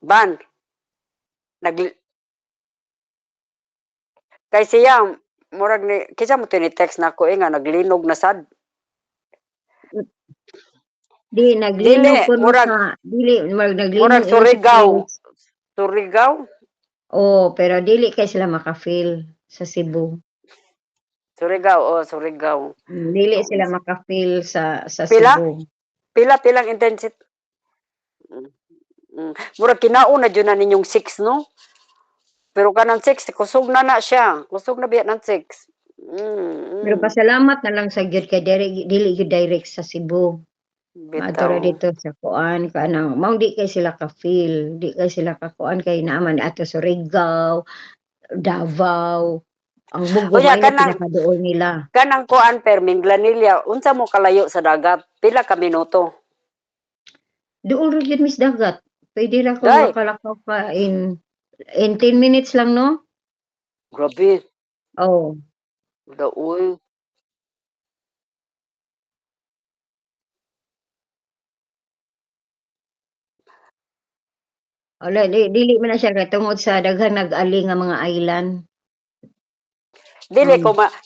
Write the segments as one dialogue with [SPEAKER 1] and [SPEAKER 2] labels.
[SPEAKER 1] ban nag kay siya murag ni kinsa mo tini-text nako nga naglinog na sad.
[SPEAKER 2] Di naglinog
[SPEAKER 1] Dili
[SPEAKER 2] ko
[SPEAKER 1] murag
[SPEAKER 2] sa dili
[SPEAKER 1] murag
[SPEAKER 2] naglinog ila sa
[SPEAKER 1] Surigao.
[SPEAKER 2] face.
[SPEAKER 1] Surigao?
[SPEAKER 2] Oo, pero dili kay sila maka-feel sa Cebu.
[SPEAKER 1] Surigao, oh, Surigao.
[SPEAKER 2] Dili sila maka-feel sa
[SPEAKER 1] Pila?
[SPEAKER 2] Cebu.
[SPEAKER 1] Pilang intensity? Murag kinaon na jud na ninyong 6 no? Pero kanang 6 kusog na siya. Kusog na biya ng 6.
[SPEAKER 2] Pero pasalamat na lang sa gyud kay dili gyud direct sa Cebu. Maadto dito sa kuan kanang mao di kay sila ka-feel, di kay sila ka-kuan kay naaman ato sa Surigao, Davao, ang Bugo
[SPEAKER 1] Unya
[SPEAKER 2] may
[SPEAKER 1] kanang
[SPEAKER 2] pinakaduol nila.
[SPEAKER 1] kanang kuan perming Glanilla, unsa mo kalayo sa dagat? Pila ka minuto?
[SPEAKER 2] Duol ra gyud mis dagat. Pwede ra ko
[SPEAKER 1] Day.
[SPEAKER 2] makalakaw ka in 10 minutes lang no?
[SPEAKER 1] Grabe.
[SPEAKER 2] Oh.
[SPEAKER 1] Daoy.
[SPEAKER 2] Wala dili man na siya katungod sa daghang nag-ali nga mga island.
[SPEAKER 1] Dili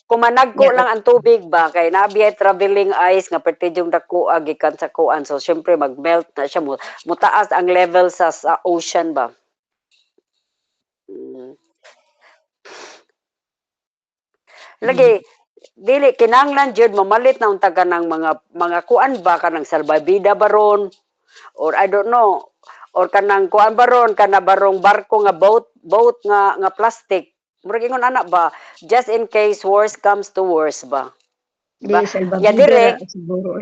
[SPEAKER 1] kumanagko
[SPEAKER 2] Yeah.
[SPEAKER 1] lang ang tubig ba kay nabiyay traveling ice nga pertidyong dako gikan sa kuan so syempre mag-melt na siya mutaas ang level sa ocean ba. Lagi dili kinahanglan jud mamalit na unta kanang mga kuan ba kanang salbabida baron or I don't know or kanang kuan baron kana barong barko nga boat nga plastic. Murag ingon ana ba just in case worst comes to worst ba.
[SPEAKER 2] Di
[SPEAKER 1] Ya
[SPEAKER 2] salbabida
[SPEAKER 1] dire
[SPEAKER 2] ra siguro.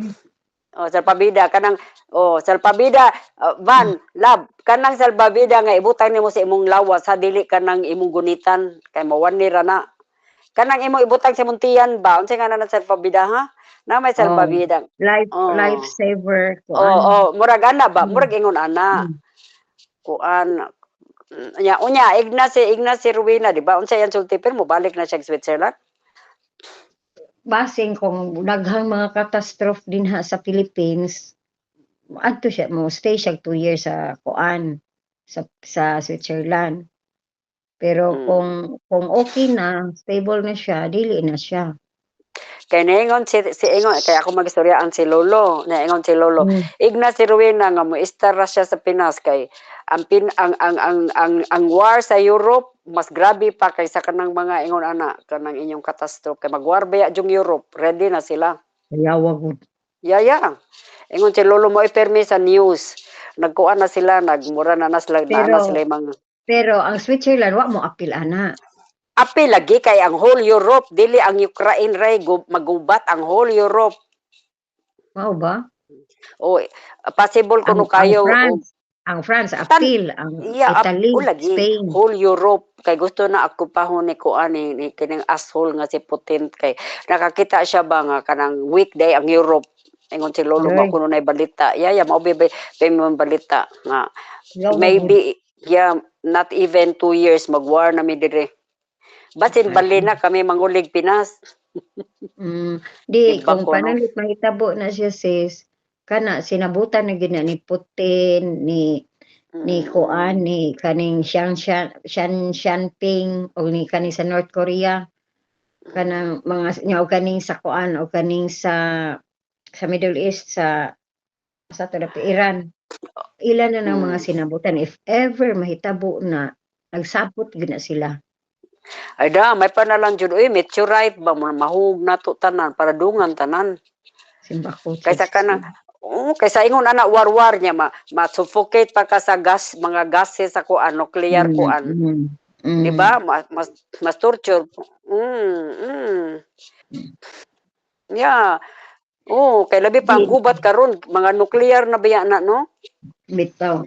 [SPEAKER 1] oh salpabida kanang salpabida van lab kanang salpabida nga ibutang nimo sa imong lawas sa dili kanang imong gunitan kay mawani ra na. Kanang imo ibutang sa muntiyan ba unsay nga na salpabida ha? Na may salpabida.
[SPEAKER 2] Life saver
[SPEAKER 1] Oo, murag ana ba? Murag ingon ana. Kuan unya Ignace Rowena di ba? Unsay ang sulti pero mo balik na siya sa Switzerland?
[SPEAKER 2] Basing kung daghang mga catastrophe dinha sa Philippines, adto siya mo stay siya 2 years sa kuan sa Switzerland. Pero kung okay na, stable na siya, dili na siya.
[SPEAKER 1] Kay naingon si ingon kay ako magistoryaan si Lolo, naingon si Lolo. Ignace Rowena nga mo ra siya sa Pinas kay ang war sa Europe mas grabe pa kaysa kanang mga ingon ana kanang inyong catastrophe kay magwar baya jung Europe, ready na sila.
[SPEAKER 2] Yawa gud.
[SPEAKER 1] Yeah. Ingon si Lolo mo ipermi sa news. Nagkuan na sila, nagmura na sila, mga.
[SPEAKER 2] Pero ang Switzerland wa mo apil ana.
[SPEAKER 1] Apil lagi kay ang whole Europe, dili ang Ukraine ray magubat ang whole Europe.
[SPEAKER 2] Mao ba?
[SPEAKER 1] O possible kuno kayo
[SPEAKER 2] ang France apil, ang Italy, Spain,
[SPEAKER 1] whole Europe kay gusto na akupahon ni kuan ni kining asshole nga si Putin kay nakakita siya ba nga kanang weekday ang Europe. Ingon si Lolo mo kuno nay balita. Yeah, mao balita nga maybe not even 2 years mag-war na mi dire. Basin bali na kami mangulig Pinas.
[SPEAKER 2] Di kung panalit mahitabo na siya sis kana sinabutan na gid ni Putin ni kuan ni kaning Shanping o ni kaning sa North Korea kanang mga nya og kaning sa kuan o kaning sa Middle East sa Iran. Ilan na ng mga sinabutan if ever mahitabo na nagsapot gid na sila.
[SPEAKER 1] Ay may pa na lang jud meteorite ba mahug nato tanan para dungan tanan.
[SPEAKER 2] Simbako.
[SPEAKER 1] Kaysa kanang kaysa ingon ana war niya ma-suffocate pa ka sa gas mga gases sa kuan nuclear kuan. Di ba? Mas torture. Yeah. Kay labi pa ang gubat karon mga nuclear na biya na no?
[SPEAKER 2] Bitaw.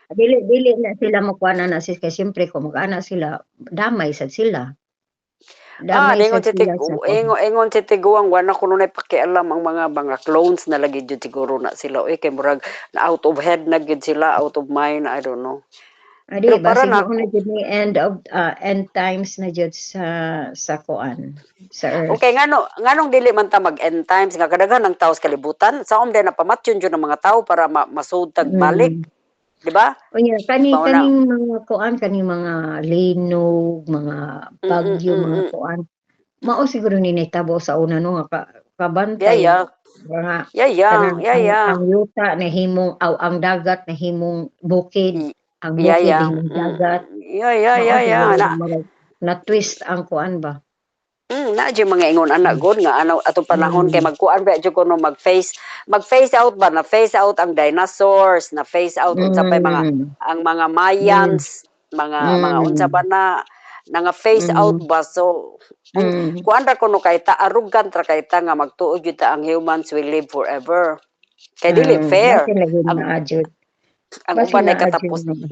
[SPEAKER 2] Dili na sila makuha na sis kay siyempre kung mag-ana sila damay sad sila.
[SPEAKER 1] Ingon si Tiguang wala ko nunay pakialam ang mga clones na lagi jud siguro na sila kay murag na out of head na gid sila, out of mind, I don't know.
[SPEAKER 2] Pero para na ni end times na jud sa kuan sa earth.
[SPEAKER 1] Okay nganong dili man ta mag end times nga kadaghan ng tawo sa kalibutan saom din napamatyon jud ng mga tawo para masud tag balik. di ba?
[SPEAKER 2] Unya
[SPEAKER 1] Mao na.
[SPEAKER 2] kaning mga kuan, kaning mga linog, mga bagyo, mga
[SPEAKER 1] Mm.
[SPEAKER 2] kuan, mao siguro ni nahitabo sa una no nga kabantay
[SPEAKER 1] Yaya,
[SPEAKER 2] mga
[SPEAKER 1] yaya,
[SPEAKER 2] kanang ang
[SPEAKER 1] yaya.
[SPEAKER 2] yuta nahimong ang dagat nahimong bukid,
[SPEAKER 1] Y
[SPEAKER 2] ang bukid
[SPEAKER 1] yaya,
[SPEAKER 2] nahimong dagat,
[SPEAKER 1] yaya,
[SPEAKER 2] mao
[SPEAKER 1] yaya,
[SPEAKER 2] siguro
[SPEAKER 1] na
[SPEAKER 2] marag na-twist ang kuan ba?
[SPEAKER 1] naa diyan mga ingon anak
[SPEAKER 2] Hmm,
[SPEAKER 1] god nga ano atong panahon kay
[SPEAKER 2] hmm,
[SPEAKER 1] magkuan ba jud kuno mag-phase out ba na phase out ang dinosaurs, na phase out unsa pay mga
[SPEAKER 2] hmm,
[SPEAKER 1] ang mga
[SPEAKER 2] hmm,
[SPEAKER 1] Mayans, mga unsa ba
[SPEAKER 2] hmm,
[SPEAKER 1] na nga phase out
[SPEAKER 2] hmm,
[SPEAKER 1] ba so
[SPEAKER 2] hmm,
[SPEAKER 1] kuan ra kuno kay ta arrogant ra kay ta nga magtuo gyud ta ang humans will live forever. Kay dili fair.
[SPEAKER 2] basin lagi
[SPEAKER 1] Ang
[SPEAKER 2] na adjud.
[SPEAKER 1] ang
[SPEAKER 2] Basin
[SPEAKER 1] uban ay
[SPEAKER 2] na
[SPEAKER 1] katapos.
[SPEAKER 2] adjud naman.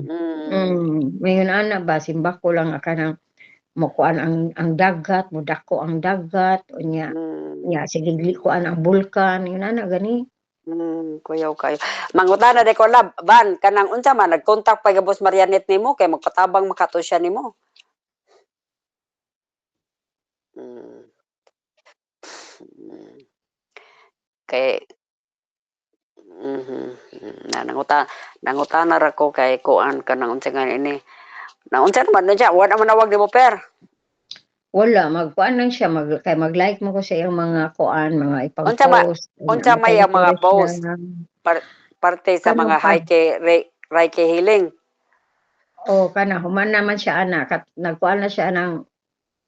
[SPEAKER 2] Mayon ana ba simbako lang kanang mokuan ang dagat, modako ang dagat unya
[SPEAKER 1] mm.
[SPEAKER 2] nya sige likuan ang bulkan, yun ana gani.
[SPEAKER 1] Kuyaw kayo. Mangutana de ko lab, ban kanang unsa man nag-contact pa gabos Marianet nimo kay magpatabang makato siya nimo? Mm, mm. Kay na nangutana ra ko kay kuan kanang unsa nga ini. Na unsa man na siya, wa naman nawag nimo per.
[SPEAKER 2] Wala magkuan lang siya kay mag-like mo ko sa iyang mga kuan, mga
[SPEAKER 1] Unsa ma
[SPEAKER 2] ipang-post,
[SPEAKER 1] unsa may ang mga
[SPEAKER 2] maka-encourage
[SPEAKER 1] post
[SPEAKER 2] lang.
[SPEAKER 1] par, parte sa mga
[SPEAKER 2] Kanang pag
[SPEAKER 1] hike Reiki healing.
[SPEAKER 2] kana human naman siya ana nagkuan na siya ng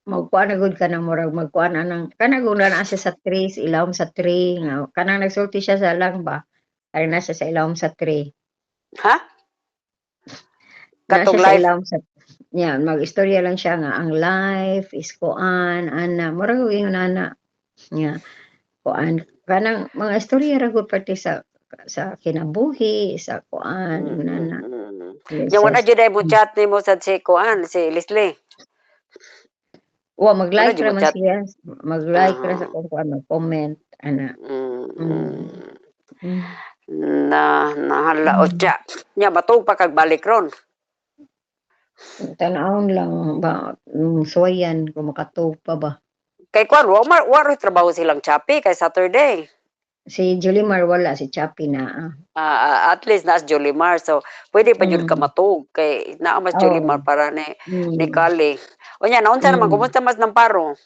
[SPEAKER 2] magkuan na gud ka ng murag magkuan na ng kana gud na siya sa tree, sa ilawom sa tree nga kanang nagsulti siya sa lang ba, ay na siya sa ilawom sa tree.
[SPEAKER 1] Ha?
[SPEAKER 2] Na
[SPEAKER 1] Katong
[SPEAKER 2] siya sa
[SPEAKER 1] live.
[SPEAKER 2] ilawom sa yan, mag-istorya lang siya nga ang life is kuan ana murag ingon ana nga kuan kanang mga istorya ra gud parte sa kinabuhi sa kuan ingon ana.
[SPEAKER 1] Yang
[SPEAKER 2] Yes,
[SPEAKER 1] wala
[SPEAKER 2] yes.
[SPEAKER 1] jud ay mo chat nimo sa si kuan si Leslie.
[SPEAKER 2] Wa
[SPEAKER 1] Wala
[SPEAKER 2] mag-like
[SPEAKER 1] jud mo
[SPEAKER 2] ra man
[SPEAKER 1] chat.
[SPEAKER 2] siya, mag-like ra sa
[SPEAKER 1] Uh,
[SPEAKER 2] kung kuan mag-comment ana.
[SPEAKER 1] mm,
[SPEAKER 2] Mm.
[SPEAKER 1] mm.
[SPEAKER 2] Hmm,
[SPEAKER 1] Na nahalaot
[SPEAKER 2] hmm.
[SPEAKER 1] siya. Nya matug pa kag balik ron.
[SPEAKER 2] Tan-awon lang ba, suwayan kung makatuog pa ba.
[SPEAKER 1] Kay kuan wa ro trabaho silang Chapi kay Saturday.
[SPEAKER 2] Si Julimar wala, si Chappy naa.
[SPEAKER 1] At least nas Jolimar so pwede pa jud ka
[SPEAKER 2] Hmm,
[SPEAKER 1] matug kay naa mas Jolimar
[SPEAKER 2] oo.
[SPEAKER 1] para ni
[SPEAKER 2] Hmm,
[SPEAKER 1] Kali. Unya naunsa naman
[SPEAKER 2] hmm.
[SPEAKER 1] kumusta mas Namparo?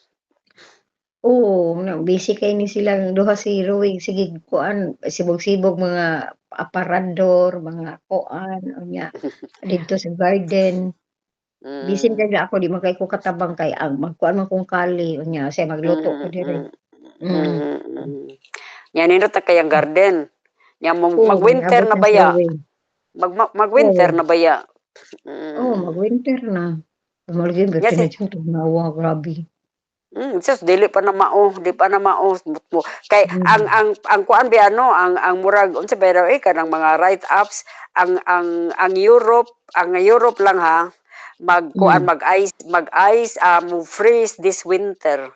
[SPEAKER 2] Oo, busy kay ni silang duha si Ruwig sige kuan sibog-sibog mga aparador, mga kuan unya didto sa garden. Bisin
[SPEAKER 1] Mm.
[SPEAKER 2] kay ako di man kay ko katabang kay ang magkuan man kong kali unya say magluto ko
[SPEAKER 1] Mhm,
[SPEAKER 2] diri.
[SPEAKER 1] mm.
[SPEAKER 2] Hmm,
[SPEAKER 1] Mhm, mhm. Nya nindot na kay ang garden. Nya
[SPEAKER 2] oo,
[SPEAKER 1] mag-winter
[SPEAKER 2] niabot
[SPEAKER 1] na
[SPEAKER 2] na si
[SPEAKER 1] baya.
[SPEAKER 2] Ruwig.
[SPEAKER 1] Mag-winter
[SPEAKER 2] Oo,
[SPEAKER 1] na baya.
[SPEAKER 2] oo
[SPEAKER 1] Mm.
[SPEAKER 2] mag-winter na. Tumalgin
[SPEAKER 1] Nya
[SPEAKER 2] berti
[SPEAKER 1] si
[SPEAKER 2] na diyan tugnawa grabe.
[SPEAKER 1] sus dili pa na mao, di pa na mao kay
[SPEAKER 2] Hmm,
[SPEAKER 1] ang kuan bi ano, ang murag unsa ba raw kanang mga write-ups ang Europe lang ha magkuan
[SPEAKER 2] hmm.
[SPEAKER 1] mag-ice mo freeze this winter.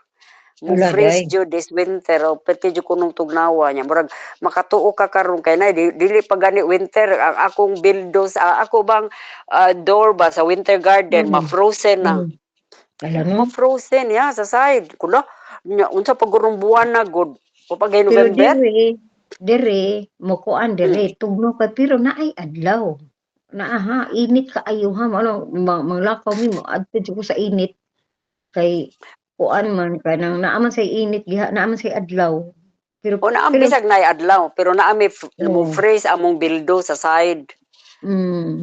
[SPEAKER 1] Mo
[SPEAKER 2] Wala
[SPEAKER 1] freeze
[SPEAKER 2] day.
[SPEAKER 1] jud this winter o pwede jud kunong tugnawa niya murag makatuo ka karon kay na dili pa gani winter ang akong bildos ako bang door ba sa winter garden
[SPEAKER 2] Hmm,
[SPEAKER 1] ma-frozen na.
[SPEAKER 2] hmm. Hala no.
[SPEAKER 1] Ma-frozen ya sa side. Kula, nya unsa pag gurong buwan na gud. O pag
[SPEAKER 2] Pero
[SPEAKER 1] November?
[SPEAKER 2] diri mokuan
[SPEAKER 1] Mm.
[SPEAKER 2] diri tugnaw ka pero naay adlaw. Naa ha, init kaayo ha ano manglakaw mi moadto jud ko sa init kay kuan man kanang naa man say init diha naa man say adlaw. Pero
[SPEAKER 1] O naa
[SPEAKER 2] pero
[SPEAKER 1] bisag nay adlaw pero naa may mo
[SPEAKER 2] oh,
[SPEAKER 1] freeze among bildo sa side.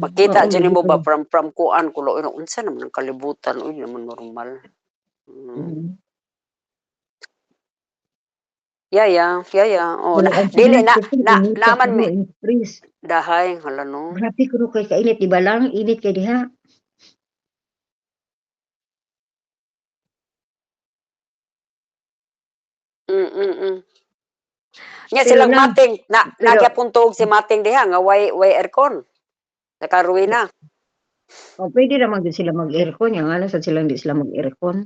[SPEAKER 1] Makita
[SPEAKER 2] mao
[SPEAKER 1] dyan
[SPEAKER 2] lagi
[SPEAKER 1] mo
[SPEAKER 2] ko.
[SPEAKER 1] ba from kuan kulo unsa naman ang kalibutan uy naman normal. Mm.
[SPEAKER 2] Mm.
[SPEAKER 1] Yeah. Oh,
[SPEAKER 2] Pero ang
[SPEAKER 1] dili
[SPEAKER 2] init kasi inita
[SPEAKER 1] naman
[SPEAKER 2] kuno
[SPEAKER 1] mi
[SPEAKER 2] increase.
[SPEAKER 1] dahay hala no.
[SPEAKER 2] Grabe kuno kay kainit di ba lang init kay diha.
[SPEAKER 1] Mm. Nya
[SPEAKER 2] Pero
[SPEAKER 1] silang
[SPEAKER 2] lang
[SPEAKER 1] mating
[SPEAKER 2] pero
[SPEAKER 1] nagyapon tuog si mating diha nga way aircon. Nakaruwi na.
[SPEAKER 2] puwede naman gud sila mag-aircon, yang ano sad sila hindi sila mag-aircon.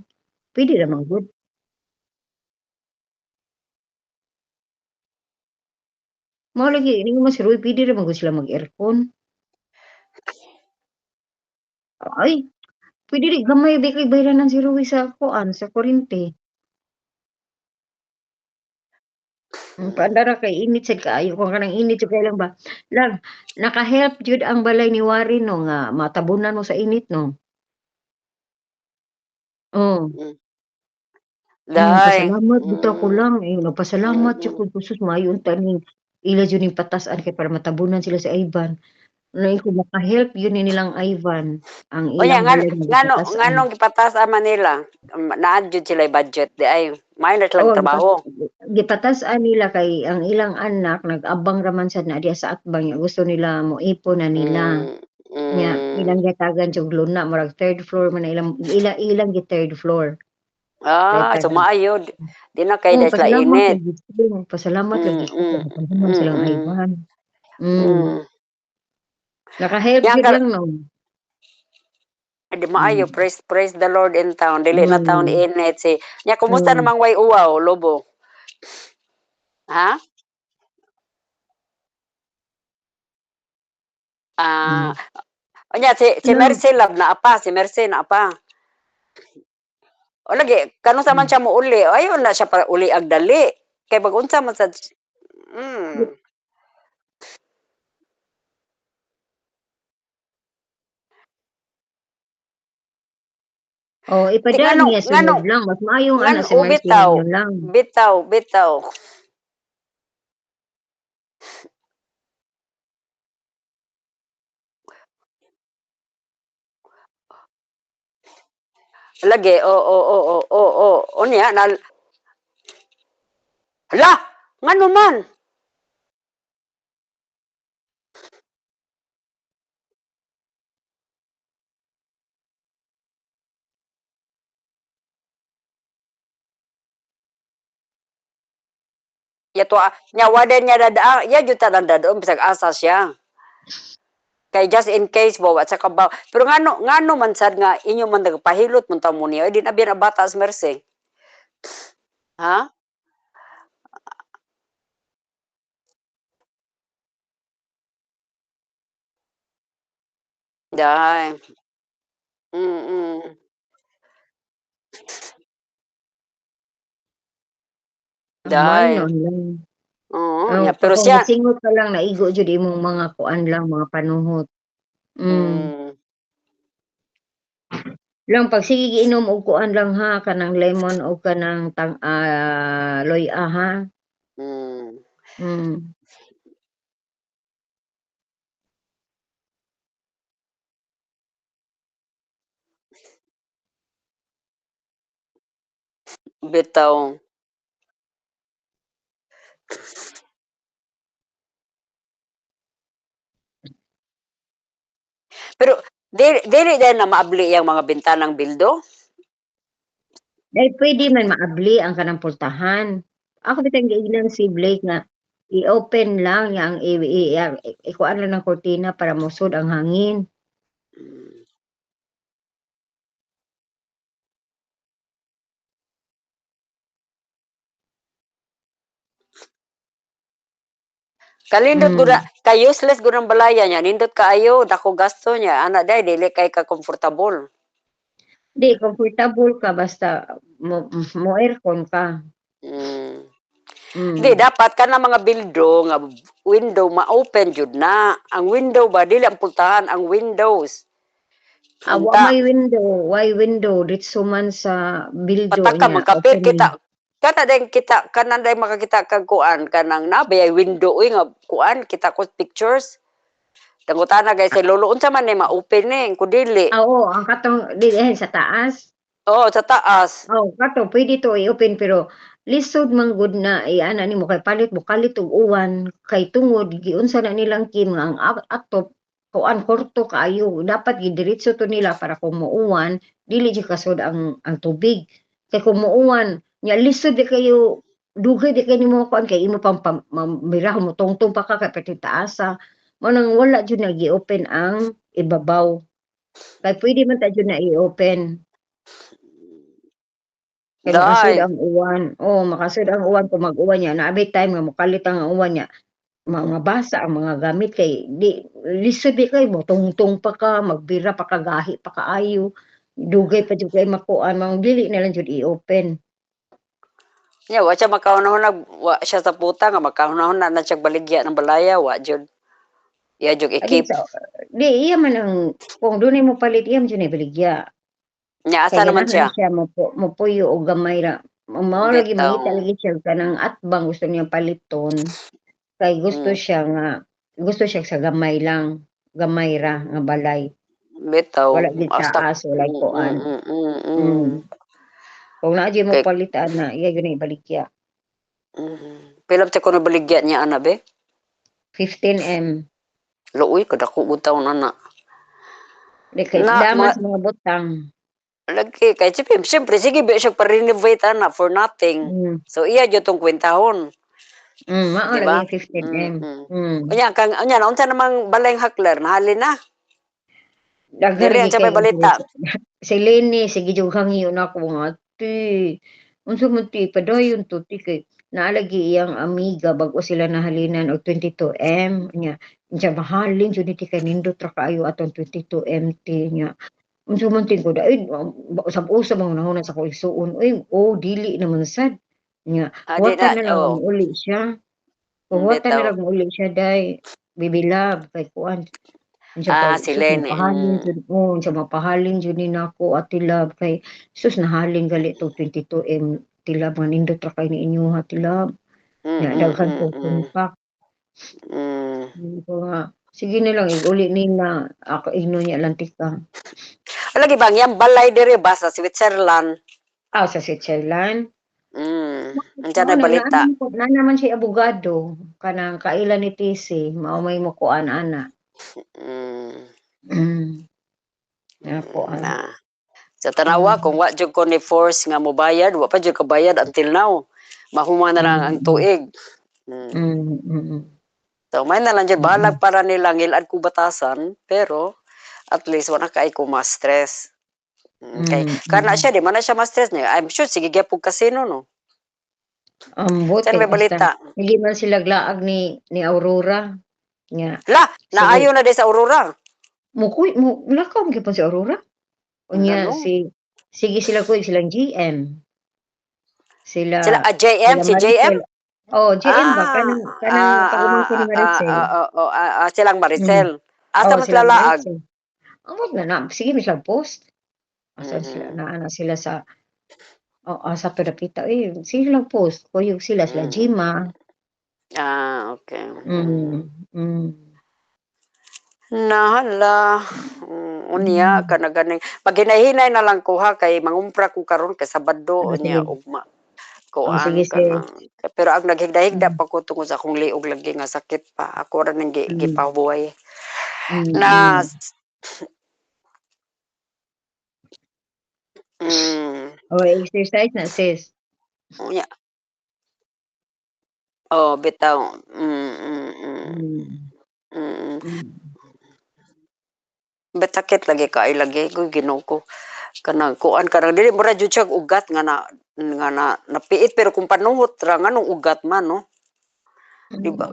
[SPEAKER 2] Puwede naman gud. Mao lagi ingon mo si Roy puwede naman gud sila mag-aircon. Ay, puwede di gamay di kay bayranan si Roy sa kuan, sa kuryente. Paandar ra kay init sad kaayo kung kanang init jud kay lang ba, lang naka-help jud ang balay ni Warren 'no nga matabunan mo sa init 'no? Oh,
[SPEAKER 1] Hmm. Day,
[SPEAKER 2] pasalamat bitaw ko lang, nagpasalamat jud
[SPEAKER 1] mm.
[SPEAKER 2] ko sus maayo unta ning ila jud ning patas-an kay para matabunan sila sa Ivan. Nain ko maka-help yun ni nilang Ivan, ang
[SPEAKER 1] O nya
[SPEAKER 2] ilang balay nga gipatas-an.
[SPEAKER 1] nganong gipatasan man nila, naa jud sila'y budget di ay maayo na silang
[SPEAKER 2] Oo,
[SPEAKER 1] trabaho.
[SPEAKER 2] gipatas-an nila kay ang ilang anak nag-abang raman sad na diha sa atbang nga gusto nila moipon na nila.
[SPEAKER 1] Hmm,
[SPEAKER 2] Nya
[SPEAKER 1] hmm.
[SPEAKER 2] ilang gatagan og luna murag 3rd floor man na ilang gi 3rd floor.
[SPEAKER 1] So
[SPEAKER 2] Gatagan.
[SPEAKER 1] maayo di na kay day sila
[SPEAKER 2] Pasalamat
[SPEAKER 1] init.
[SPEAKER 2] lagi sila, pasalamat lagi ko kay
[SPEAKER 1] Mm,
[SPEAKER 2] natabunan silang
[SPEAKER 1] mm,
[SPEAKER 2] Ivan. Hmm,
[SPEAKER 1] hmm.
[SPEAKER 2] naka-help
[SPEAKER 1] Yang
[SPEAKER 2] jud
[SPEAKER 1] kar
[SPEAKER 2] lang 'no.
[SPEAKER 1] di maayo
[SPEAKER 2] Hmm,
[SPEAKER 1] praise the Lord in town, dili na town
[SPEAKER 2] hmm,
[SPEAKER 1] init nya kumusta
[SPEAKER 2] hmm,
[SPEAKER 1] namang way uwaw, Lobo? Ha? Ah,
[SPEAKER 2] hmm.
[SPEAKER 1] o nya si
[SPEAKER 2] Lang
[SPEAKER 1] Mercy love naa pa, si Mercy naa pa? O lagi kanunsa sa man
[SPEAKER 2] hmm.
[SPEAKER 1] siya mouli, ayon na siya para uli ag dali. Kay pag-unsa man sad hmm.
[SPEAKER 2] Oh,
[SPEAKER 1] Di
[SPEAKER 2] ipadaan
[SPEAKER 1] nganong
[SPEAKER 2] niya sunod
[SPEAKER 1] nganong
[SPEAKER 2] lang, mas maayong ana si
[SPEAKER 1] o
[SPEAKER 2] Mercy
[SPEAKER 1] bitaw,
[SPEAKER 2] ninyo lang.
[SPEAKER 1] bitaw. Lagi, oo. Unya na hala, ngano man? Yato nya wadan niya dadaa, ya jud ta dadon bisag asa siya. Kay just in case bo at saka ba pero ngano man sad nga inyo man nagpahilot mun ta mo niya, di na biya na bata as Mercy. Ha? Day. Mm. Day.
[SPEAKER 2] Maingon lang.
[SPEAKER 1] Oo,
[SPEAKER 2] Oh,
[SPEAKER 1] nya
[SPEAKER 2] pa
[SPEAKER 1] pero
[SPEAKER 2] kung
[SPEAKER 1] siya
[SPEAKER 2] gisingot ka lang naigo jud imong mga kuan lang, mga panuhot. Hmm.
[SPEAKER 1] mm,
[SPEAKER 2] Lang pag sige giinom og kuan lang ha, kanang lemon o kanang loy-a ha.
[SPEAKER 1] mm,
[SPEAKER 2] Hmm.
[SPEAKER 1] bitaw. Pero dili din na maabli yang mga bintanang bildo?
[SPEAKER 2] Dahil puwede man maabli ang kanang pultahan. Ako bitang giingnan si Blake nga i-open lang yang ikuan lang ng kurtina para musud ang hangin.
[SPEAKER 1] Mm. Kalindot gud
[SPEAKER 2] Hmm.
[SPEAKER 1] kay useless gud ang balaya niya, nindot kaayo, dako gasto niya, ana day dili kay ka komportable.
[SPEAKER 2] 'Di komportable ka basta mo mo-aircon ka.
[SPEAKER 1] Mm. Di
[SPEAKER 2] Hmm.
[SPEAKER 1] dapat kanang mga bildo nga window ma-open jud na. Ang window ba dili ang pultahan, ang windows.
[SPEAKER 2] Wa
[SPEAKER 1] Unta
[SPEAKER 2] may window diretso man sa bildo
[SPEAKER 1] pataka
[SPEAKER 2] niya
[SPEAKER 1] magkapit
[SPEAKER 2] open man.
[SPEAKER 1] kita kana day kita kanan day makakita kag kuan kanang nabay window uy nga kuan kita ko pictures. Tangutana guys say lolo unsa man ni ma-open ni kun dili.
[SPEAKER 2] Oo, ang katong dihen sa taas.
[SPEAKER 1] Oo, sa taas.
[SPEAKER 2] Kato puwede to i-open pero lisod man gud na i-ana nimo kay palit mokalit og uwan kay tungod giunsa na nilang kim nga ang atop kuan kurto kaayo dapat gidiretso to nila para kung muuwan dili jud kasud ang tubig. Kay kung muuwan nya lisod di kayo dugay di kayo nimo kuan kay imo pang mirahon mo tungtong pa ka kay pati taasa. Mao nang wala jud na gi-open ang ibabaw. Kay puwede man ta jud na i-open. Kay makasud
[SPEAKER 1] Day.
[SPEAKER 2] ang uwan, makasud ang uwan kung mag-uwan niya naabay time nga mokalit ang uwan niya, mabasa ang mga gamit kay di lisod di kay motungtong pa ka, magbira pa ka, gahi pa kaayo, dugay pa jud kay makuan, dili na lang jud i-open.
[SPEAKER 1] Nya wa siya makahunahuna wa siya sa puta nga makahunahuna na siya baligya ng balaya wa jud. Iya jud
[SPEAKER 2] Adi
[SPEAKER 1] ikip.
[SPEAKER 2] sa di iya man ang kung dunay mo palit iya man jud ni baligya.
[SPEAKER 1] Nya
[SPEAKER 2] Kay
[SPEAKER 1] asa naman
[SPEAKER 2] ganahan
[SPEAKER 1] siya?
[SPEAKER 2] na siya mopuyo og gamay ra. Mao lagi
[SPEAKER 1] Bitaw.
[SPEAKER 2] mangita lagi siya kanang atbang gusto niya paliton. Kay
[SPEAKER 1] Mm,
[SPEAKER 2] gusto siya sa gamay lang, gamay ra nga balay.
[SPEAKER 1] bitaw
[SPEAKER 2] Wala gid
[SPEAKER 1] hasta
[SPEAKER 2] taas, walay kuan.
[SPEAKER 1] mm.
[SPEAKER 2] Kung naa gyud mo
[SPEAKER 1] Kay
[SPEAKER 2] palitan na iya gyud na ibaligya.
[SPEAKER 1] pila ta kuno baligya niya ana be?
[SPEAKER 2] 15M.
[SPEAKER 1] Luoy kadako gud taon ana.
[SPEAKER 2] Di kay
[SPEAKER 1] Na
[SPEAKER 2] damas
[SPEAKER 1] mga
[SPEAKER 2] mga butang.
[SPEAKER 1] lagi kay siyempre sige be siya pa-renovate ana for nothing.
[SPEAKER 2] Hmm,
[SPEAKER 1] So iya jud tong kwentahon,
[SPEAKER 2] mao
[SPEAKER 1] di
[SPEAKER 2] lagi
[SPEAKER 1] ba?
[SPEAKER 2] yung 15M.
[SPEAKER 1] Unya kang unya na unsa namang balayng hakler nahalin na?
[SPEAKER 2] Daghan
[SPEAKER 1] Diri
[SPEAKER 2] lagi
[SPEAKER 1] ang sa
[SPEAKER 2] kay
[SPEAKER 1] may balita.
[SPEAKER 2] si Lenny sige jud hangyo na ako nga ate. Unsa man ti padayon to ti kay naa lagi iyang amiga bago sila nahalinan og 22M nya. Unya mahalin jud ni ti kay nindot ra kaayo atong 22M ti nya. Unsa man tingkod ay usab-usab ang nahuna sa ko isuon, uy, dili naman sad. Nya,
[SPEAKER 1] Di na
[SPEAKER 2] huwatan na lang
[SPEAKER 1] oh,
[SPEAKER 2] uli siya. Huwatan na
[SPEAKER 1] bitaw.
[SPEAKER 2] lang uli siya day. Baby love kay kuan. Unsa pa
[SPEAKER 1] Si
[SPEAKER 2] sus
[SPEAKER 1] Lenny.
[SPEAKER 2] mapahalin jud unsa mapahalin jud ni nako ati love kay sus nahalin gali to 22M ti love nga nindot ra kay niinyo ti love. Nya daghan ko
[SPEAKER 1] Mm.
[SPEAKER 2] tumpak.
[SPEAKER 1] Mm.
[SPEAKER 2] Sabi ko nga, sige na lang uli nila ako igno niya lantika.
[SPEAKER 1] Lagi bang yang balay diri ba sa Switzerland?
[SPEAKER 2] Sa Switzerland.
[SPEAKER 1] Unsa
[SPEAKER 2] Oo,
[SPEAKER 1] na balita?
[SPEAKER 2] na naman siya abogado, kanang kaila ni TC, mao may mokuan ana.
[SPEAKER 1] Mm,
[SPEAKER 2] Hmm, nga kuan.
[SPEAKER 1] na. Sa tanawa
[SPEAKER 2] Hmm,
[SPEAKER 1] kung wa jud ko ni force nga mobayad, wa pa jud ka bayad until now. Mahuman na lang ang
[SPEAKER 2] mm,
[SPEAKER 1] tuig. Mm.
[SPEAKER 2] mm, mm,
[SPEAKER 1] So may na lang dyan, balag
[SPEAKER 2] mm,
[SPEAKER 1] para nila ngilad ko batasan, pero at least wala kay ko ma-stress. Kay
[SPEAKER 2] mm,
[SPEAKER 1] kana
[SPEAKER 2] mm.
[SPEAKER 1] siya di man na siya ma-stress niya. I'm sure sige gyapon casino no.
[SPEAKER 2] Buti
[SPEAKER 1] Saan may
[SPEAKER 2] basta
[SPEAKER 1] balita?
[SPEAKER 2] hindi man sila glaag ni Aurora nga
[SPEAKER 1] La,
[SPEAKER 2] sige
[SPEAKER 1] naayo na di sa Aurora.
[SPEAKER 2] mo lakaw man gyapon si Aurora. Unya
[SPEAKER 1] Ngano?
[SPEAKER 2] sige sila kuy silang GM,
[SPEAKER 1] Sila
[SPEAKER 2] sila
[SPEAKER 1] JM,
[SPEAKER 2] sila
[SPEAKER 1] si JM?
[SPEAKER 2] Maricel. GM ba
[SPEAKER 1] Ah,
[SPEAKER 2] kanang kauban ko ni Maricel.
[SPEAKER 1] silang
[SPEAKER 2] Mm.
[SPEAKER 1] Maricel. Asa mas
[SPEAKER 2] Sila
[SPEAKER 1] lalaag?
[SPEAKER 2] Maricel. Ambot na sige mi silang post. Asan sila
[SPEAKER 1] Mhm.
[SPEAKER 2] naa na sila sa sa Pedapita, silang post kuyog sila
[SPEAKER 1] Mm.
[SPEAKER 2] Jima.
[SPEAKER 1] Okay.
[SPEAKER 2] Hmm.
[SPEAKER 1] Nahala. Unya
[SPEAKER 2] Hmm.
[SPEAKER 1] ka na ganing pag hinahinay na lang ko ha kay mangumpra ko karon kay Sabado unya
[SPEAKER 2] Sige.
[SPEAKER 1] ugma
[SPEAKER 2] Sige
[SPEAKER 1] kuan
[SPEAKER 2] sis.
[SPEAKER 1] kanang pero ang naghigda-higda
[SPEAKER 2] Hmm.
[SPEAKER 1] pa ko tungod sa akong liog lagi nga sakit pa ako ra nang
[SPEAKER 2] Hmm.
[SPEAKER 1] gipabuhay na
[SPEAKER 2] Mm.
[SPEAKER 1] mm,
[SPEAKER 2] Exercise na sis.
[SPEAKER 1] unya bitaw
[SPEAKER 2] Hmm.
[SPEAKER 1] mm.
[SPEAKER 2] Hmm.
[SPEAKER 1] Bet sakit lagi kaay lagi ko Ginoo ko kanang kuan kanang dili mura jud siya ugat nga na napiit pero kung panuhot ra nganong ugat man no di ba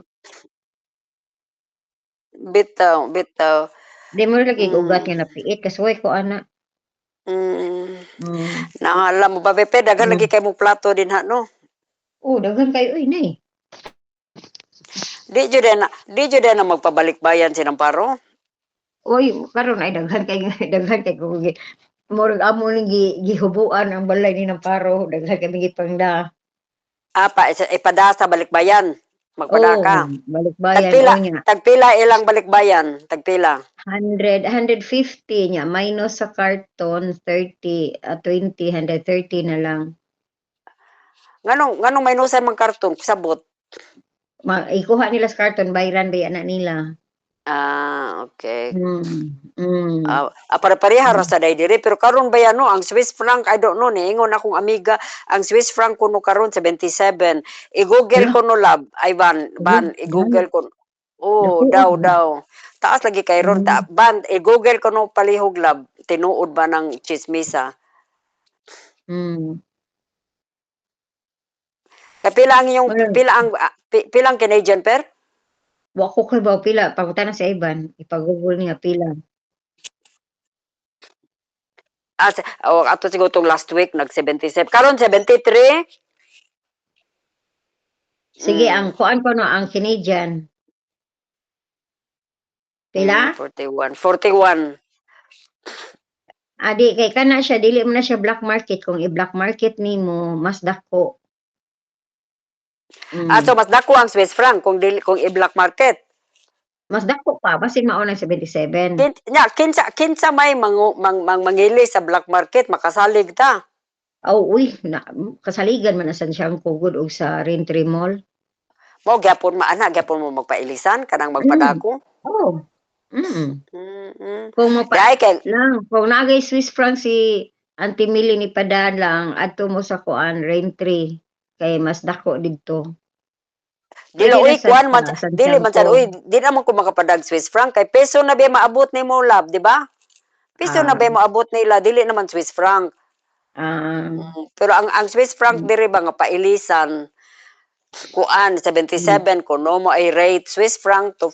[SPEAKER 2] Hmm.
[SPEAKER 1] bitaw
[SPEAKER 2] Di mo lagi ugat
[SPEAKER 1] mm,
[SPEAKER 2] nga napiit kasuway ko ana.
[SPEAKER 1] mm.
[SPEAKER 2] Hmm.
[SPEAKER 1] Nangala mo ba bepe daghan lagi
[SPEAKER 2] Hmm.
[SPEAKER 1] kay mong plato dinha no
[SPEAKER 2] Daghan kayo nay.
[SPEAKER 1] di jud na magpabalik bayan si Paro.
[SPEAKER 2] Karon ay daghan kay daghan kay kung murag amo ning gihubuan ang balay ni Paro, daghan kami gipangda.
[SPEAKER 1] Ipada sa balikbayan. Magpada ka.
[SPEAKER 2] Balikbayan
[SPEAKER 1] Tagpila,
[SPEAKER 2] nya.
[SPEAKER 1] tagpila ilang balikbayan. Tagpila.
[SPEAKER 2] 150 nya minus sa karton 30, 20, 130 na lang.
[SPEAKER 1] Nganong maynusan mang karton sabot.
[SPEAKER 2] Ikuha nila sa karton bayran day ana nila.
[SPEAKER 1] Okay.
[SPEAKER 2] Hmm. Hmm.
[SPEAKER 1] Pare-pareha ra sa diri pero karon ba yan no ang Swiss franc I don't know ni ingon akong amiga ang Swiss franc kuno karon 77. I-google
[SPEAKER 2] Hala,
[SPEAKER 1] ko no lab ay ban
[SPEAKER 2] dami.
[SPEAKER 1] i-google ko.
[SPEAKER 2] Dakuan
[SPEAKER 1] Daw
[SPEAKER 2] ba?
[SPEAKER 1] daw. Taas lagi kay ron
[SPEAKER 2] Hmm.
[SPEAKER 1] ban i-google ko no palihog lab tinuod ba ng chismisa.
[SPEAKER 2] Hmm.
[SPEAKER 1] Kay pila ang iyong
[SPEAKER 2] Wala,
[SPEAKER 1] pila ang Canadian per?
[SPEAKER 2] wa ko kay ba pila pangutana sa Iban, ipagugol niya pila.
[SPEAKER 1] Ato siguro tong last week nag 77. Karon 73.
[SPEAKER 2] Sige
[SPEAKER 1] Hmm,
[SPEAKER 2] ang kuan ko 'no, ang Canadian. Pila?
[SPEAKER 1] 41, 41.
[SPEAKER 2] Di kay kana siya dili mo na siya black market, kung i-black market nimo mas dako.
[SPEAKER 1] So
[SPEAKER 2] Hmm,
[SPEAKER 1] mas dako ang Swiss franc kung i-black market.
[SPEAKER 2] mas dako pa basin mao ng 77.
[SPEAKER 1] Kinsa may mangili sa black market makasalig ta.
[SPEAKER 2] Uy na kasaligan man na sad siyang kugod og sa Raintree Mall.
[SPEAKER 1] Mao gyapon maana gyapon mo magpailisan kanang
[SPEAKER 2] Hmm,
[SPEAKER 1] magpadako.
[SPEAKER 2] oo, mm.
[SPEAKER 1] Mm.
[SPEAKER 2] Kung mapa
[SPEAKER 1] Dai kay
[SPEAKER 2] lang kung naagay Swiss franc si Auntie Millie ni padaan adto mo sa kuan Raintree kay mas dako didto.
[SPEAKER 1] dili
[SPEAKER 2] Pwede na
[SPEAKER 1] uy
[SPEAKER 2] sad
[SPEAKER 1] kuan man
[SPEAKER 2] sa
[SPEAKER 1] dili man sad
[SPEAKER 2] Santiago.
[SPEAKER 1] uy di naman ko makapadag Swiss franc kay peso na ba maabot nimo lab, di ba? Peso na
[SPEAKER 2] Ah,
[SPEAKER 1] ba maabot nila dili naman Swiss franc.
[SPEAKER 2] ah,
[SPEAKER 1] Pero ang Swiss franc
[SPEAKER 2] hmm,
[SPEAKER 1] diri ba nga pailisan kuan
[SPEAKER 2] hmm,
[SPEAKER 1] 77 kuno mo ay rate Swiss franc to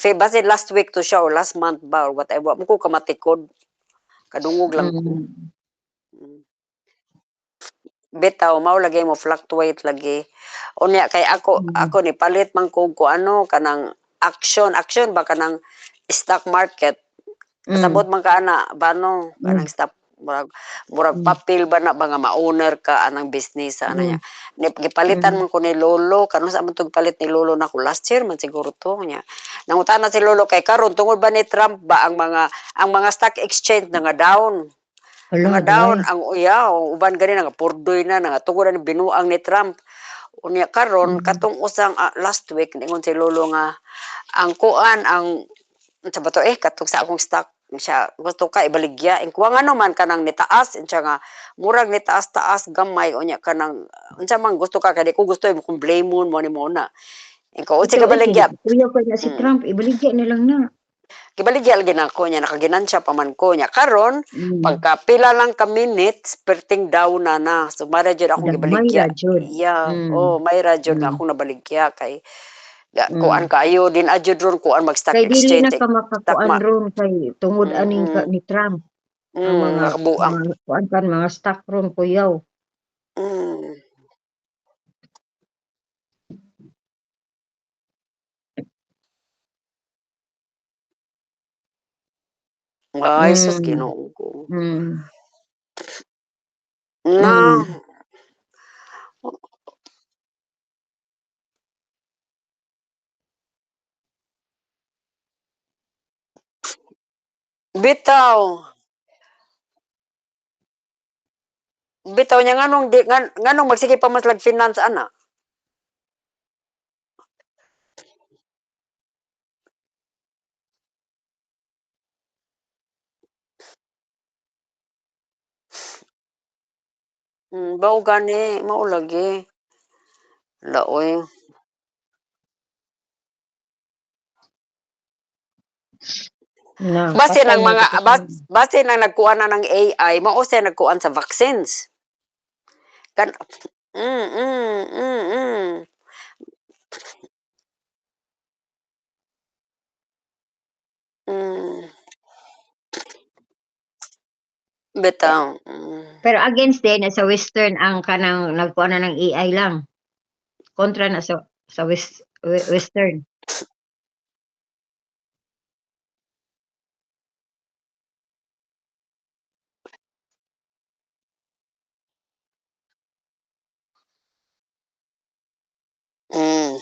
[SPEAKER 1] fe base last week to siya or last month ba or whatever mo ko kamatikod kadungog lang ko.
[SPEAKER 2] hmm,
[SPEAKER 1] Mm. Bitaw mao lagi mo fluctuate lagi. Unya kay ako
[SPEAKER 2] hmm,
[SPEAKER 1] ni palit man ko ano kanang action ba kanang stock market.
[SPEAKER 2] hmm,
[SPEAKER 1] Kasabot man ka ana bano
[SPEAKER 2] hmm,
[SPEAKER 1] kanang stock murag
[SPEAKER 2] hmm,
[SPEAKER 1] papel ba na ba nga ma-owner ka anang business ana
[SPEAKER 2] hmm,
[SPEAKER 1] niya. Ni gipalitan
[SPEAKER 2] hmm.
[SPEAKER 1] man ko ni lolo kanon sa man tong palit ni lolo nako last year man siguro to niya. Nangutana si lolo kay karon tungod ba ni Trump ba ang mga stock exchange na nga down.
[SPEAKER 2] Hala,
[SPEAKER 1] Nga
[SPEAKER 2] why?
[SPEAKER 1] down ang uyaw, uban gani nga purdoy na nga tungod na binuang ni Trump. Unya karon
[SPEAKER 2] Hmm.
[SPEAKER 1] katong usang last week ningon si lolo nga ang kuan ang sa bato katong sa akong stock siya gusto ka ibaligya ing kuha nga naman kanang nitaas siya nga murag nitaas-taas gamay unya kanang unsa man gusto ka kay ko gusto mo kung blame mo ni mo na ing ko unsa
[SPEAKER 2] Ito,
[SPEAKER 1] ka baligya.
[SPEAKER 2] kuya ko na si
[SPEAKER 1] Mm.
[SPEAKER 2] Trump, ibaligya na lang na.
[SPEAKER 1] Gibaligya lagi na ko niya nakaginansya pa man ko niya karon
[SPEAKER 2] Hmm.
[SPEAKER 1] pagka pila lang ka minutes perting down na so mara jud akong
[SPEAKER 2] Gagmay
[SPEAKER 1] gibaligya.
[SPEAKER 2] ra jud.
[SPEAKER 1] Yeah, oh
[SPEAKER 2] Hmm,
[SPEAKER 1] may ra jud nga
[SPEAKER 2] hmm,
[SPEAKER 1] akong nabaligya kay kuan
[SPEAKER 2] hmm.
[SPEAKER 1] kaayo din adjud ron kuan mag stock
[SPEAKER 2] Kay dili
[SPEAKER 1] exchange
[SPEAKER 2] na ka
[SPEAKER 1] stock
[SPEAKER 2] makakuan ron kay tungod aning ka
[SPEAKER 1] mm,
[SPEAKER 2] ni Trump ang mga
[SPEAKER 1] nakabuang
[SPEAKER 2] kuan kan mga stock ron kuyaw.
[SPEAKER 1] mm. Ay sus
[SPEAKER 2] Hmm,
[SPEAKER 1] Ginoo ko.
[SPEAKER 2] hmm,
[SPEAKER 1] Na
[SPEAKER 2] hmm.
[SPEAKER 1] bitaw, bitaw niya nganong di nganong magsige pa mas lag finance ana. Bao gani mao lagi. Laoy.
[SPEAKER 2] Na
[SPEAKER 1] Base
[SPEAKER 2] patay
[SPEAKER 1] ng
[SPEAKER 2] na
[SPEAKER 1] mga
[SPEAKER 2] kita sa
[SPEAKER 1] base ng nagkuha na ng AI, mao siya nagkuhan sa vaccines. Kan mm. Hmm,
[SPEAKER 2] eh,
[SPEAKER 1] bitaw,
[SPEAKER 2] pero against din sa western ang kanang nagkuan na ng AI lang. Kontra na sa western.
[SPEAKER 1] hmm.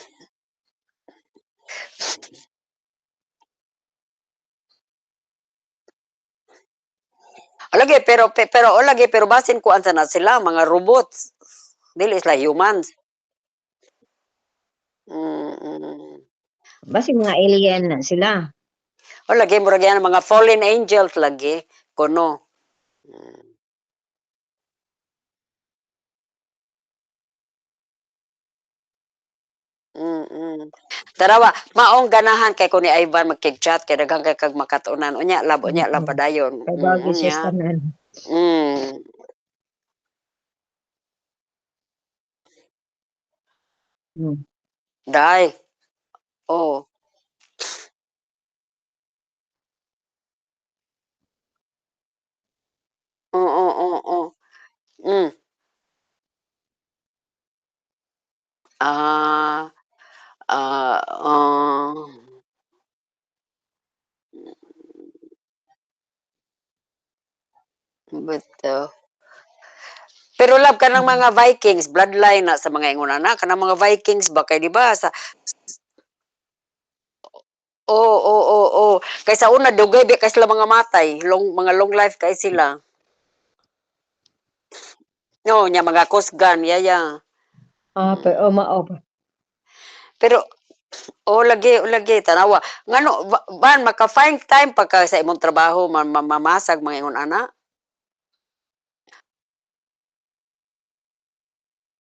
[SPEAKER 1] Lagi pero o lagi pero basin kuan sa na sila mga robots. Dili sila humans. Mm.
[SPEAKER 2] Basi mga alien na sila.
[SPEAKER 1] O lagi murag yan mga fallen angels lagi kuno. Mm. Tarawa, maong ganahan kay ko ni Ivan magkig-chat kay daghan kay kag makatunan. Unya lab
[SPEAKER 2] Oo.
[SPEAKER 1] padayon.
[SPEAKER 2] Kay bagi siya
[SPEAKER 1] Unya.
[SPEAKER 2] sa tanan.
[SPEAKER 1] Mm.
[SPEAKER 2] Hmm.
[SPEAKER 1] Dai. Oh. Oo. Hmm. Ah, oh. Beto. Pero love kanang
[SPEAKER 2] Mm.
[SPEAKER 1] mga Vikings, bloodline na sa mga ingon ana, kanang mga Vikings ba kay 'di ba sa oo, oo, oo. Kay sa una dugay ba kay sila mga matay, mga long life kay sila. No, nya mga kusgan, yaya. Mm.
[SPEAKER 2] Oh, mao ba.
[SPEAKER 1] Pero o lagi tanawa. Ngano ban maka-find time pagka sa imong trabaho mamasag mga ingon ana?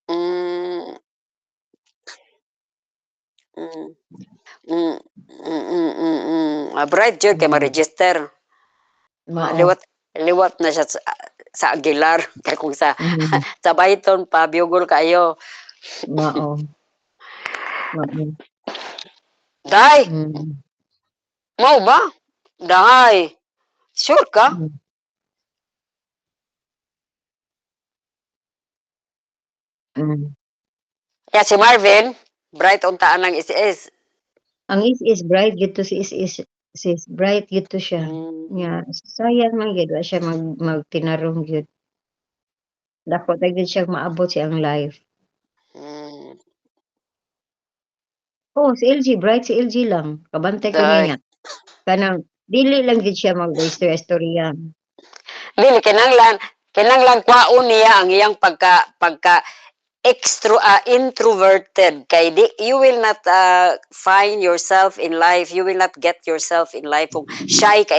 [SPEAKER 1] Hmm, mm. Mm, bright jud kay
[SPEAKER 2] Mm.
[SPEAKER 1] ma-register.
[SPEAKER 2] Mao.
[SPEAKER 1] Liwat liwat na siya sa Aguilar kay kung sa
[SPEAKER 2] Mhm.
[SPEAKER 1] sa Bayton pa biyugol kayo.
[SPEAKER 2] Mao. Mao.
[SPEAKER 1] Day,
[SPEAKER 2] Mm.
[SPEAKER 1] mao ba? Day, sure ka?
[SPEAKER 2] Hmm. Hmm.
[SPEAKER 1] Ya si Marvin, bright untaan ng is.
[SPEAKER 2] Ang is bright gid to si sis bright gid to siya.
[SPEAKER 1] Hmm,
[SPEAKER 2] Nya sayang man gid wa siya magtinarong gyud. Dako ra gyud siyang maabot siyang life.
[SPEAKER 1] hmm,
[SPEAKER 2] Oh, si LG bright si LG lang, kabantay ko
[SPEAKER 1] day.
[SPEAKER 2] niya. Kanang dili lang gid siya mag-istorya-istorya.
[SPEAKER 1] Dili kinahanglan kwaon niya ang iyang pagka introverted kay you will not find yourself in life, you will not get yourself in life kung shy ka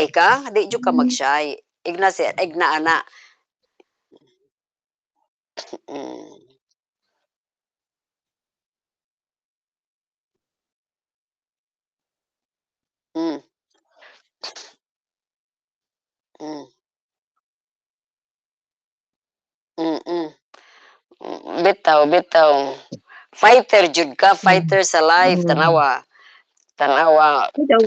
[SPEAKER 1] di jud ka mag-shy. Igna ana. Mm, mm, mm, mm, mm. Bitaw, bitaw. Fighter jud ka,
[SPEAKER 2] Hmm.
[SPEAKER 1] fighter sa life,
[SPEAKER 2] Hmm.
[SPEAKER 1] tanawa. Tanawa.
[SPEAKER 2] Ikaw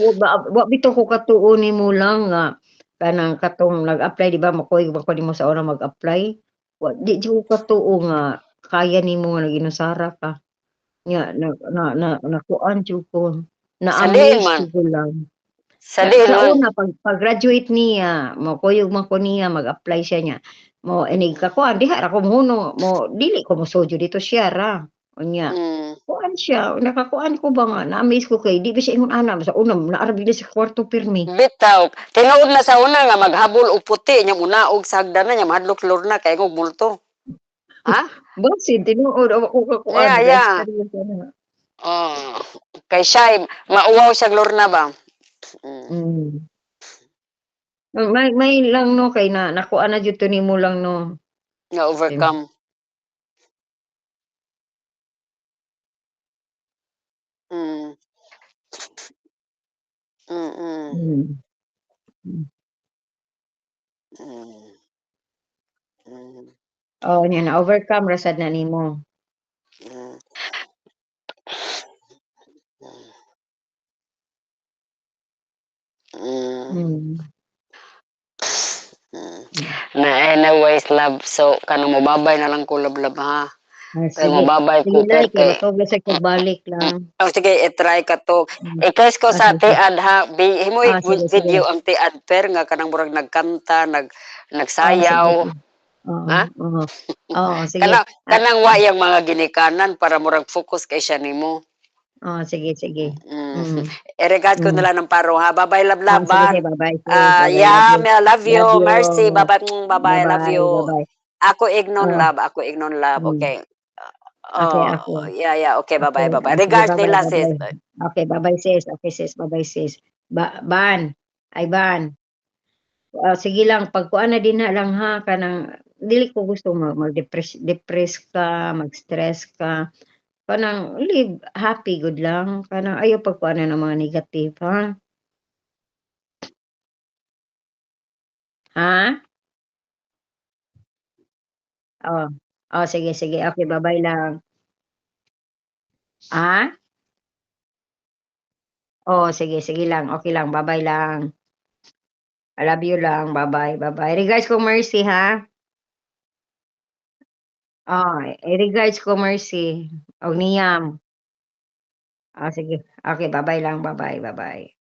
[SPEAKER 2] wa bitaw ko katuo nimo lang nga kanang katong nag-apply di ba makoy ba ko nimo sa una mag-apply. Di jud ko katuo nga kaya nimo nga nag-inusara ka. Nya nakuan jud ko,
[SPEAKER 1] Sa diin
[SPEAKER 2] na-amaze
[SPEAKER 1] man.
[SPEAKER 2] jud ko lang.
[SPEAKER 1] Sa diin
[SPEAKER 2] Sa
[SPEAKER 1] man.
[SPEAKER 2] una pag-graduate niya makuyog man ko niya mag-apply siya niya mo inig kakuan diha ra ko mohuno mo dili ko mosujo dito siya ra. Unya
[SPEAKER 1] Mm.
[SPEAKER 2] kuan siya nakakuan ko ba nga na-amaze ko kay di ba siya ingon ana sa una naara bigla sa kwarto pirmi.
[SPEAKER 1] Bitaw. Tinuod na sa una nga maghabol og puti nya unaog sa hagdanan nya mahadlok lorna kay ngog multo. Ha?
[SPEAKER 2] Basin tinuod wa ko kakuan
[SPEAKER 1] Yeah, yeah.
[SPEAKER 2] nag-experience ana.
[SPEAKER 1] Oh, kay shy mauwaw siya lorna ba? Mm.
[SPEAKER 2] Hmm. May lang 'no kay nakuha na jud to nimo lang 'no.
[SPEAKER 1] Nga overcome. Mm. Mm.
[SPEAKER 2] Mm. Hmm.
[SPEAKER 1] Mm. Mm.
[SPEAKER 2] Oh, nya na-overcome ra sad na nimo.
[SPEAKER 1] Mm. Mm.
[SPEAKER 2] Mm.
[SPEAKER 1] Mm.
[SPEAKER 2] Hmm.
[SPEAKER 1] Na anyways love so kanang mobabay na lang ko love ha. Kay
[SPEAKER 2] Sige.
[SPEAKER 1] mobabay ko
[SPEAKER 2] Sige nay kay
[SPEAKER 1] kay
[SPEAKER 2] matawag sa pagbalik lang.
[SPEAKER 1] oh, sige i-try ka to.
[SPEAKER 2] Hmm.
[SPEAKER 1] I-test ko sa
[SPEAKER 2] Sige.
[SPEAKER 1] tiad ha. Himoy
[SPEAKER 2] Sige, sige.
[SPEAKER 1] video ang tiad per nga kanang murag nagkanta,
[SPEAKER 2] Sige,
[SPEAKER 1] nagsayaw,
[SPEAKER 2] sige. Oo,
[SPEAKER 1] ha?
[SPEAKER 2] oo. Oo, sige.
[SPEAKER 1] Kanang
[SPEAKER 2] Ah,
[SPEAKER 1] kanang wa yang mga ginikanan para murag focus kay siya nimo.
[SPEAKER 2] oo, sige, sige.
[SPEAKER 1] Mm.
[SPEAKER 2] Hmm.
[SPEAKER 1] I-regard ko
[SPEAKER 2] Hmm.
[SPEAKER 1] na lang ng paro ha. Bye-bye love love
[SPEAKER 2] Sige,
[SPEAKER 1] ba?
[SPEAKER 2] sige. Bye-bye sis. Bye-bye. Love
[SPEAKER 1] Yeah,
[SPEAKER 2] you.
[SPEAKER 1] I love you.
[SPEAKER 2] Love you.
[SPEAKER 1] Mercy. Bye-bye. Bye-bye. I love
[SPEAKER 2] Bye-bye.
[SPEAKER 1] you.
[SPEAKER 2] Bye-bye.
[SPEAKER 1] Ako ignon
[SPEAKER 2] Oh,
[SPEAKER 1] love. Ako ignon love.
[SPEAKER 2] hmm.
[SPEAKER 1] Okay.
[SPEAKER 2] Okay,
[SPEAKER 1] Oh,
[SPEAKER 2] okay.
[SPEAKER 1] yeah, yeah. Okay,
[SPEAKER 2] Okay,
[SPEAKER 1] bye-bye, bye-bye.
[SPEAKER 2] sige
[SPEAKER 1] Regards
[SPEAKER 2] bye-bye,
[SPEAKER 1] nila sis.
[SPEAKER 2] bye-bye. Okay, bye-bye sis. Okay sis, bye-bye sis. Ban, ay ban. Sige lang pagkuan na din na lang ha kanang dili ko gusto mag-depress ka, mag-stress ka. Kanang live happy good lang. Kanang ayaw pagkuanan ng mga negative ha. Ha? Oh. Oh, sige, sige. Okay, bye-bye lang. Ah? Oh, sige, sige lang. Okay lang. Bye-bye lang. I love you lang. Bye-bye, bye-bye. Regards ko Mercy ha. Oh, regards ko Mercy. Og niyam. Sige. Okay, bye-bye lang, bye-bye, bye-bye.